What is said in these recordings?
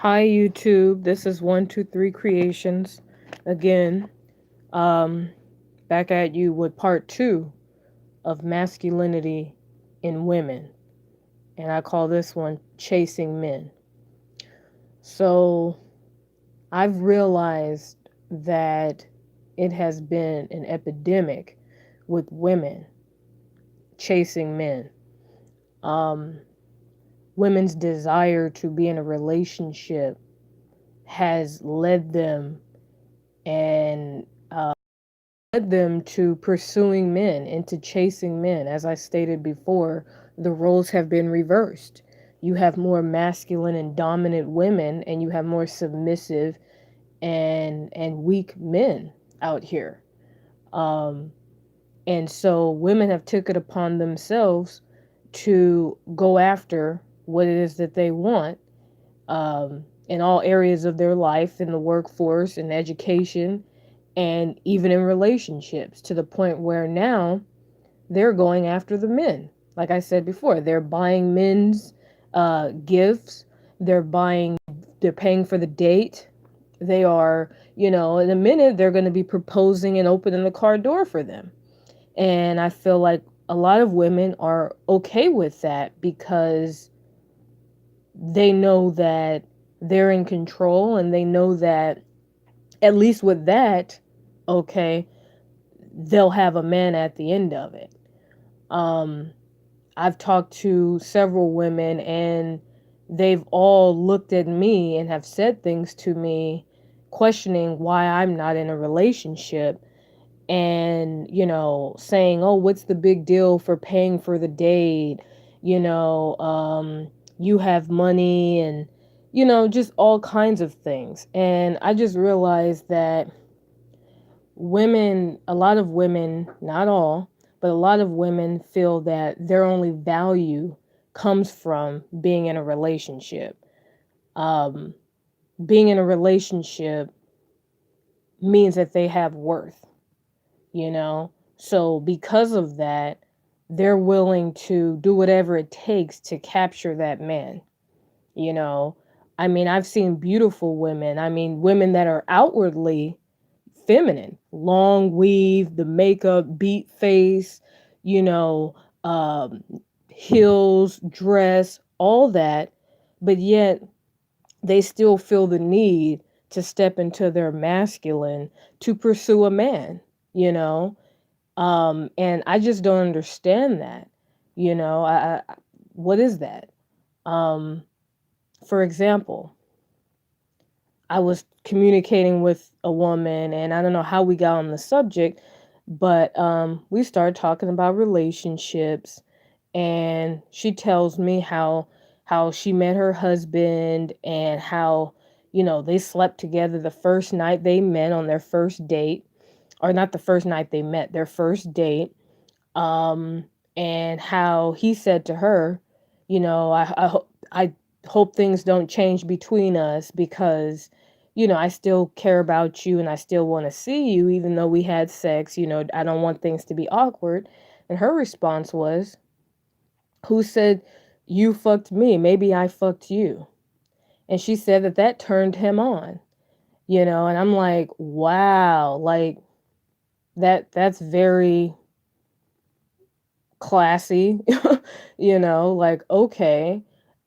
Hi YouTube, this is 123 Creations again. Um, Back at you with part two of masculinity in women, and I call this one Chasing Men. So I've realized that it has been an epidemic with women chasing men. Um, Women's desire to be in a relationship has led them and led them to pursuing men and to chasing men. As I stated before, the roles have been reversed. You have more masculine and dominant women, and you have more submissive and weak men out here. Um, and so women have took it upon themselves to go after what it is that they want in all areas of their life, in the workforce, in education, and even in relationships, to the point where now they're going after the men. Like I said before, they're buying men's gifts, they're buying, they're paying for the date. They are, in a minute, they're going to be proposing and opening the car door for them. And I feel like a lot of women are okay with that because they know that they're in control and they know that at least with that, okay, they'll have a man at the end of it. Um, I've talked to several women and they've all looked at me and have said things to me questioning why I'm not in a relationship and, saying, "Oh, what's the big deal for paying for the date? You know, you have money and just all kinds of things." And I just realized that women, a lot of women, not all, but a lot of women feel that their only value comes from being in a relationship. Um, Being in a relationship means that they have worth, you know? So, because of that, they're willing to do whatever it takes to capture that man, you know? I mean, I've seen beautiful women. I mean, women that are outwardly feminine, long weave, the makeup, beat face, you know, um, heels, dress, all that, but yet they still feel the need to step into their masculine to pursue a man, you know? And I just don't understand that, what is that? Um, for example, I was communicating with a woman, and I don't know how we got on the subject, but we started talking about relationships, and she tells me how she met her husband and how they slept together the first night they met on their first date, or not the first night they met, their first date. um, and how he said to her, I hope things don't change between us because, I still care about you and I still want to see you, even though we had sex. I don't want things to be awkward. And her response was, "Who said you fucked me? Maybe I fucked you." And she said that that turned him on, and I'm like, wow, like that's very classy, like okay.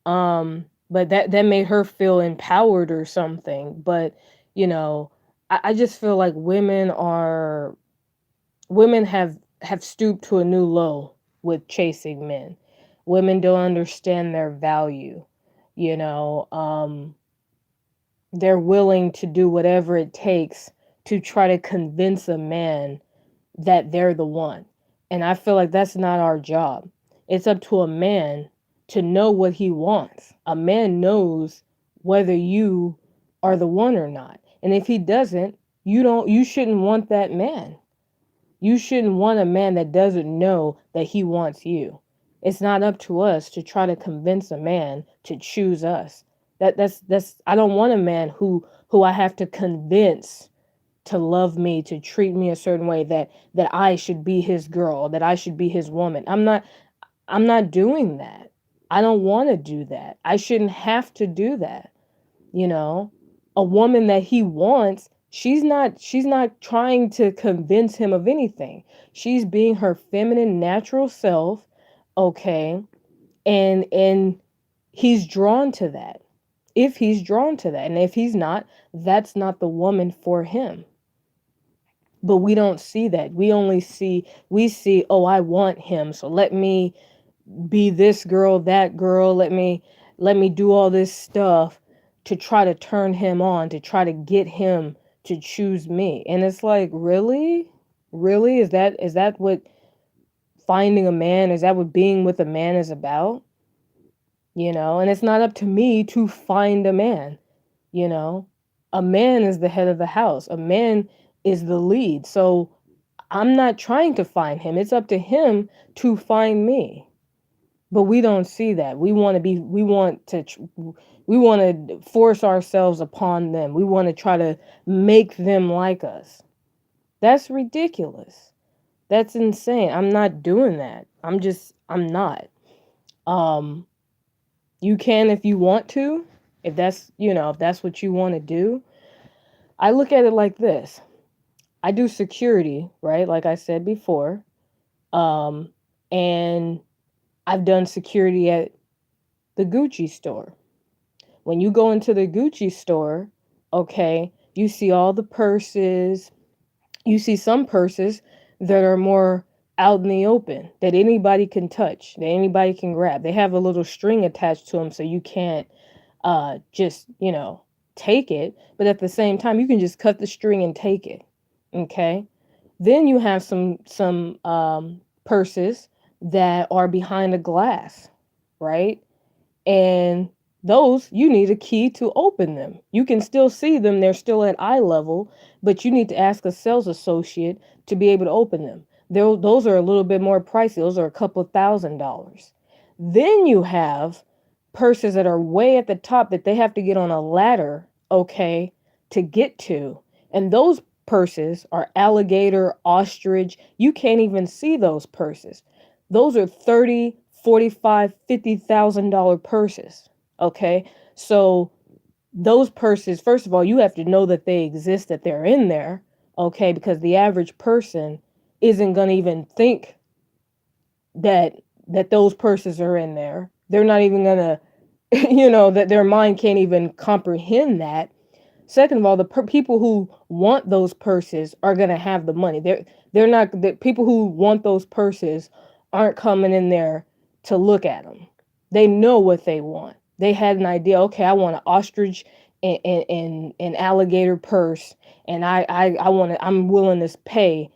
But that made her feel empowered or something. But, you know, I just feel like women have stooped to a new low with chasing men. Women don't understand their value, you know. They're willing to do whatever it takes to try to convince a man that they're the one. And I feel like that's not our job. It's up to a man to know what he wants. A man knows whether you are the one or not. And if he doesn't, you shouldn't want that man. You shouldn't want a man that doesn't know that he wants you. It's not up to us to try to convince a man to choose us. That's I don't want a man who I have to convince to love me, to treat me a certain way, that I should be his girl, that I should be his woman. I'm not doing that. I don't want to do that. I shouldn't have to do that. you know? A woman that he wants, she's not trying to convince him of anything. She's being her feminine natural self, okay? And he's drawn to that. If he's drawn to that, and if he's not, that's not the woman for him. But we don't see that. We see, oh, I want him, so let me be this girl, that girl, let me do all this stuff to try to turn him on, to try to get him to choose me. And it's like, really? Really? Is that what finding a man, is that what being with a man is about? And it's not up to me to find a man, you know. A man is the head of the house. A man is the lead. So I'm not trying to find him. It's up to him to find me. But we don't see that. We want to force ourselves upon them. We want to try to make them like us. That's ridiculous. That's insane. I'm not doing that. I'm not. Um you can if you want to. If that's what you want to do. I look at it like this. I do security, right? Like I said before. Um and I've done security at the Gucci store. When you go into the Gucci store, okay, you see all the purses. You see some purses that are more out in the open, that anybody can touch, that anybody can grab. They have a little string attached to them so you can't just, take it, but at the same time you can just cut the string and take it. Okay? Then you have some purses that are behind a glass, right? And those, you need a key to open them. You can still see them, they're still at eye level, but you need to ask a sales associate to be able to open them. Those are a little bit more pricey. Those are a couple of $1,000s. Then you have purses that are way at the top that they have to get on a ladder, okay, to get to. And those purses are alligator, ostrich. You can't even see those purses. Those are 30, 45, $50,000 purses. Okay. So those purses, first of all, you have to know that they exist, that they're in there. Okay. Because the average person isn't going to even think that those purses are in there. They're not even going to, that their mind can't even comprehend that. Second of all, the people who want those purses are going to have the money. They're not, the people who want those purses aren't coming in there to look at them. They know what they want. They had an idea. Okay, I want an ostrich and an alligator purse, and I'm willing to pay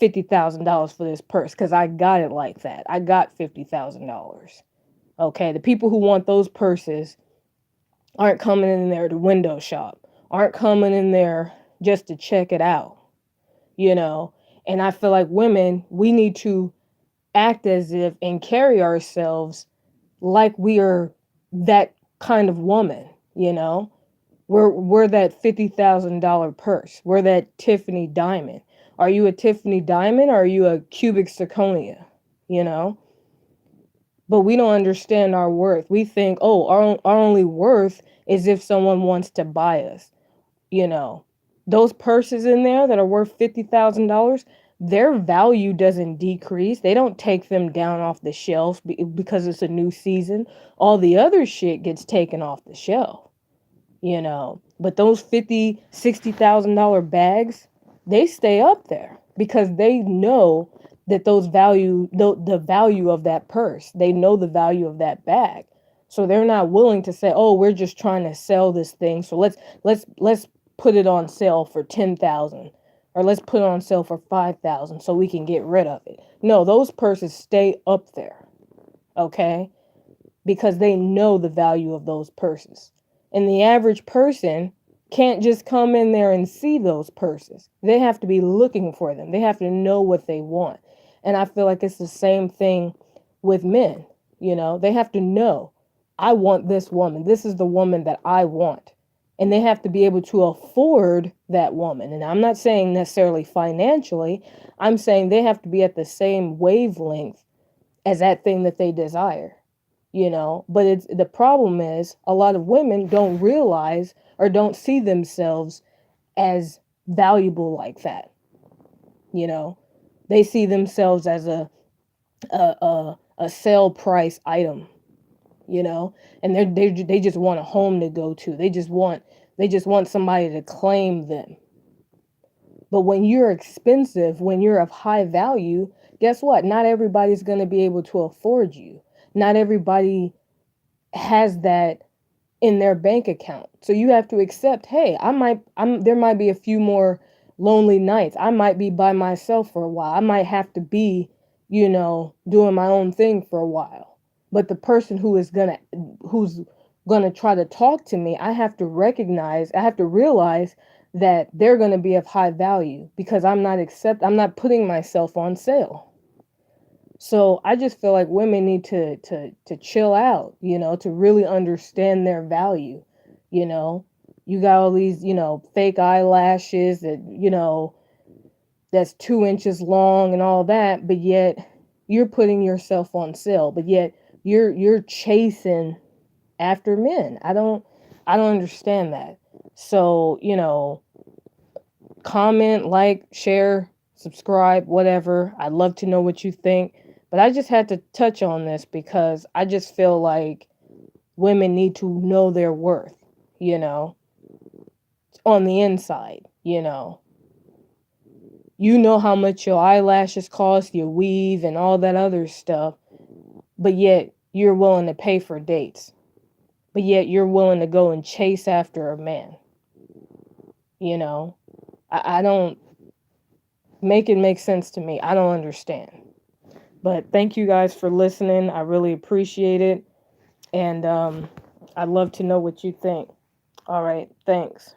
$50,000 for this purse because I got it like that. I got $50,000. Okay, the people who want those purses aren't coming in there to window shop, aren't coming in there just to check it out, you know. And I feel like women, we need to act as if and carry ourselves like we are that kind of woman, you know. We're that $50,000 purse. We're that Tiffany diamond. Are you a Tiffany diamond or are you a cubic zirconia? You know? But we don't understand our worth. We think, oh, our only worth is if someone wants to buy us. You know, those purses in there that are worth $50,000, their value doesn't decrease. They don't take them down off the shelf because it's a new season. All the other shit gets taken off the shelf, you know. But those $50,000, $60,000 bags, they stay up there because they know that the value of that purse. They know the value of that bag. So they're not willing to say, "Oh, we're just trying to sell this thing. So let's put it on sale for 10,000 or let's put it on sale for 5,000 so we can get rid of it." No, those purses stay up there. Okay? Because they know the value of those purses. And the average person can't just come in there and see those purses. They have to be looking for them. They have to know what they want. And I feel like it's the same thing with men. You know, they have to know, I want this woman. This is the woman that I want. And they have to be able to afford that woman. And I'm not saying necessarily financially. I'm saying they have to be at the same wavelength as that thing that they desire. But it's the problem is a lot of women don't realize or don't see themselves as valuable like that. you know they see themselves as a sale price item, you know and they just want a home to go to. They just want somebody to claim them. But when you're expensive, when you're of high value, guess what? Not everybody's going to be able to afford you. Not everybody has that in their bank account. So you have to accept, hey, there might be a few more lonely nights. I might be by myself for a while. I might have to be, doing my own thing for a while. But the person who's gonna try to talk to me, I have to realize that they're gonna be of high value because I'm not putting myself on sale. So I just feel like women need to chill out, to really understand their value. You know, you got all these, fake eyelashes that's 2 inches long and all that, but yet you're putting yourself on sale, but yet you're chasing after men. I don't understand that. So, comment, like, share, subscribe, whatever. I'd love to know what you think. But I just had to touch on this because I just feel like women need to know their worth, you know, on the inside, You know how much your eyelashes cost, your weave, and all that other stuff, but yet you're willing to pay for dates. But yet you're willing to go and chase after a man, you know? I don't make it make sense to me. I don't understand. But thank you guys for listening. I really appreciate it. And I'd love to know what you think. All right. Thanks.